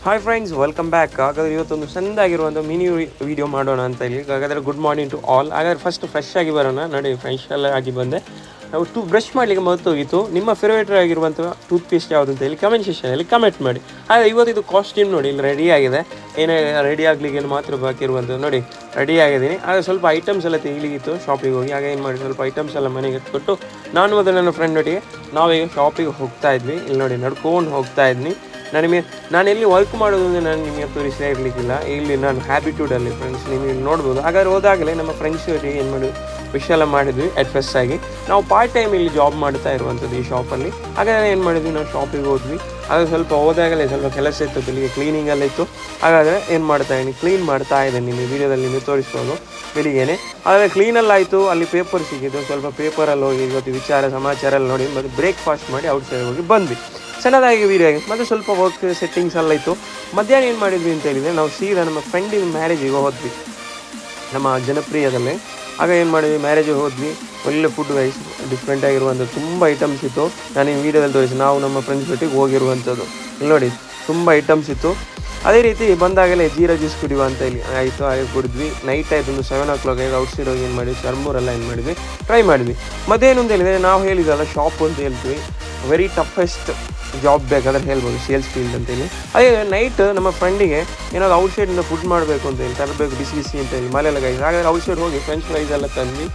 Hi friends, welcome back. ಹಾಗಾದರೆ ಇವತ್ತೊಂದು ಚೆಂದಾಗಿರುವಂಥ mini video ಮಾಡೋಣ ಅಂತ ಹೇಳಿ. ಹಾಗಾದರೆ ಗುಡ್ ಮಾರ್ನಿಂಗ್ ಟು ಆಲ್. ಹಾಗಾದರೆ ಫಸ್ಟ್ ಫ್ರೆಶ್ ಆಗಿ ಬರೋಣ. ನೋಡಿ, ಫ್ರೆಶ್ ಎಲ್ಲ ಆಗಿ ಬಂದೆ. ನಾವು ಬ್ರಷ್ ಮಾಡಲಿಕ್ಕೆ ಮರ್ತೋಗಿತ್ತು. ನಿಮ್ಮ ಫೇವ್ರೇಟ್ ಆಗಿರುವಂಥ ಟೂತ್ ಪೇಸ್ಟ್ ಯಾವುದು ಅಂತ ಹೇಳಿ ಕಮೆಂಟ್ ಸೆಕ್ಷನಲ್ಲಿ ಕಮೆಂಟ್ ಮಾಡಿ. ಹಾಗೆ ಇವತ್ತು ಇದು ಕಾಸ್ಟ್ಯೂಮ್ ನೋಡಿ, ಇಲ್ಲಿ ರೆಡಿ ಆಗಿದೆ. ಏನೇ ರೆಡಿ ಆಗಲಿಕ್ಕೆ ಮಾತ್ರ ಬಾಕಿ ಇರುವಂಥದ್ದು. ನೋಡಿ, ರೆಡಿ ಆಗಿದ್ದೀನಿ. ಹಾಗೆ ಸ್ವಲ್ಪ ಐಟಮ್ಸ್ ಎಲ್ಲ ತೆಗಿಲಿಕ್ಕಿತ್ತು ಶಾಪಿಗೆ ಹೋಗಿ. ಹಾಗೆ ಏನು ಮಾಡಿ ಸ್ವಲ್ಪ ಐಟಮ್ಸ್ ಎಲ್ಲ ಮನೆಗೆ ಎತ್ಕೊಟ್ಟು ನಾನು ಮತ್ತು ನನ್ನ ಫ್ರೆಂಡ್ ಒಟ್ಟಿಗೆ ನಾವೀಗ ಶಾಪಿಗೆ ಹೋಗ್ತಾ ಇದ್ವಿ. ಇಲ್ಲಿ ನೋಡಿ, ನಡ್ಕೊಂಡು ಹೋಗ್ತಾ ಇದ್ನಿ. ನಾನು ಎಲ್ಲಿ ವರ್ಕ್ ಮಾಡೋದು ಅಂದರೆ ನಾನು ನಿಮಗೆ ತೋರಿಸಲೇ ಇರಲಿಕ್ಕಿಲ್ಲ. ಇಲ್ಲಿ ನಾನು ಹ್ಯಾಬಿಟ್ಯೂಡಲ್ಲಿ ಫ್ರೆಂಡ್ಸ್ ನಿಮಗೆ ನೋಡ್ಬೋದು. ಹಾಗಾದ್ರೆ ಹೋದಾಗಲೇ ನಮ್ಮ ಫ್ರೆಂಡ್ಸ್ ಜೊತೆಗೆ ಏನು ಮಾಡಿ ವಿಷಯ ಎಲ್ಲ ಮಾಡಿದ್ವಿ. ಅಟ್ ಫಸ್ಟ್ ಆಗಿ ನಾವು ಪಾರ್ಟ್ ಟೈಮ್ ಇಲ್ಲಿ ಜಾಬ್ ಮಾಡ್ತಾ ಇರುವಂಥದ್ದು ಈ ಶಾಪಲ್ಲಿ. ಹಾಗಾದರೆ ಏನು ಮಾಡಿದ್ವಿ, ನಾವು ಶಾಪಿಗೆ ಹೋದ್ವಿ. ಹಾಗೆ ಸ್ವಲ್ಪ ಹೋದಾಗಲೇ ಸ್ವಲ್ಪ ಕೆಲಸ ಇತ್ತು, ಬೆಳಿಗ್ಗೆ ಕ್ಲೀನಿಂಗೆಲ್ಲ ಇತ್ತು. ಹಾಗಾದರೆ ಏನು ಮಾಡ್ತಾ ಇದ್ದೀನಿ, ಕ್ಲೀನ್ ಮಾಡ್ತಾ ಇದ್ದೇನೆ. ನಿಮ್ಮ ವೀಡಿಯೋದಲ್ಲಿ ನೀವು ತೋರಿಸ್ಬೋದು ಬೆಳಿಗ್ಗೆನೆ. ಆದರೆ ಕ್ಲೀನೆಲ್ಲ ಆಯಿತು. ಅಲ್ಲಿ ಪೇಪರ್ ಸಿಕ್ಕಿದ್ದು, ಸ್ವಲ್ಪ ಪೇಪರಲ್ಲಿ ಹೋಗಿ ಇವತ್ತು ವಿಚಾರ ಸಮಾಚಾರ ಎಲ್ಲ ನೋಡಿ ಮತ್ತು ಬ್ರೇಕ್ಫಾಸ್ಟ್ ಮಾಡಿ ಔಟ್ ಸೈಡ್ ಹೋಗಿ ಬಂದ್ವಿ. ಚೆನ್ನಾಗಿ ವೀಡಿಯೋ ಆಗಿ ಮತ್ತು ಸ್ವಲ್ಪ ವರ್ಕ್ ಸೆಟ್ಟಿಂಗ್ಸ್ ಎಲ್ಲ ಇತ್ತು. ಮಧ್ಯಾಹ್ನ ಏನು ಮಾಡಿದ್ವಿ ಅಂತ ಹೇಳಿದರೆ, ನಾವು ಸೀದಾ ನಮ್ಮ ಫ್ರೆಂಡಿನ ಮ್ಯಾರೇಜಿಗೆ ಹೋದ್ವಿ, ನಮ್ಮ ಜನಪ್ರಿಯದಲ್ಲೇ. ಆಗ ಏನು ಮಾಡಿದ್ವಿ, ಮ್ಯಾರೇಜಿಗೆ ಹೋದ್ವಿ. ಒಳ್ಳೆ ಫುಡ್ ವೈಸ್ ಡಿಫ್ರೆಂಟ್ ಆಗಿರುವಂಥ ತುಂಬ ಐಟಮ್ಸ್ ಇತ್ತು. ನಾನು ಈ ವೀಡಿಯೋದಲ್ಲಿ ತೋರಿಸಿ ನಾವು ನಮ್ಮ ಫ್ರೆಂಡ್ಸ್ ಜೊತೆಗೆ ಹೋಗಿರುವಂಥದ್ದು. ಇಲ್ಲಿ ನೋಡಿ, ತುಂಬ ಐಟಮ್ಸ್ ಇತ್ತು. ಅದೇ ರೀತಿ ಬಂದಾಗಲೇ ಜೀರಾ ಜ್ಯೂಸ್ ಕುಡಿಯುವ ಅಂತ ಹೇಳಿ ಆಯಿತು. ಹಾಗೆ ಕುಡಿದ್ವಿ. ನೈಟ್ ಆಯಿತು, ಒಂದು 7 o'clock ಆಗಿ ಔಟ್ ಸೈಡ್ ಹೋಗಿ ಏನು ಮಾಡಿದ್ವಿ, ಚರ್ಮೂರೆಲ್ಲ ಏನು ಮಾಡಿದ್ವಿ, ಟ್ರೈ ಮಾಡಿದ್ವಿ. ಮತ್ತೇನು ಅಂತ ಹೇಳಿದರೆ, ನಾವು ಹೇಳಿದಲ್ಲ ಶಾಪ್ ಅಂತ ಹೇಳ್ತೀವಿ, ವೆರಿ ಟಫೆಸ್ಟ್ ಜಾಬ್ ಬೇಕಾದ್ರೆ ಹೇಳ್ಬೋದು, ಸೇಲ್ಸ್ ಫೀಲ್ಡ್ ಅಂತೇಳಿ. ಅದೇ ನೈಟ್ ನಮ್ಮ ಫ್ರೆಂಡಿಗೆ ಏನಾದ್ರು ಔಟ್ ಸೈಡಿಂದ ಫುಡ್ ಮಾಡಬೇಕು ಅಂತ ಹೇಳಿ ತರಬೇಕು, ಬಿಸಿ ಬಿಸಿ ಅಂತ ಹೇಳಿ ಮಳೆಲ್ಲ ಗೈಸ್. ಹಾಗಾದ್ರೆ ಔಟ್ ಸೈಡ್ ಹೋಗಿ ಫ್ರೆಂಚ್ ಫ್ರೈಸ್ ಎಲ್ಲ ತಂದು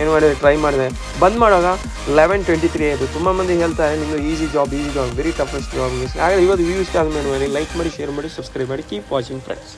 ಏನು ಮಾಡಿದೆ, ಟ್ರೈ ಮಾಡಿದೆ. ಬಂದ್ ಮಾಡುವಾಗ 11:23 ಆಯಿತು. ತುಂಬ ಮಂದಿ ಹೇಳ್ತಾರೆ ನಿಮ್ಮದು easy job, very toughest job. ಹಾಗಾದ್ರೆ ಇವತ್ತು ವ್ಯೂ ಇಷ್ಟ ಆದಮೇಲೆ ಲೈಕ್ ಮಾಡಿ, ಶೇರ್ ಮಾಡಿ, ಸಬ್ಸ್ಕ್ರೈಬ್ ಮಾಡಿ. Keep watching friends.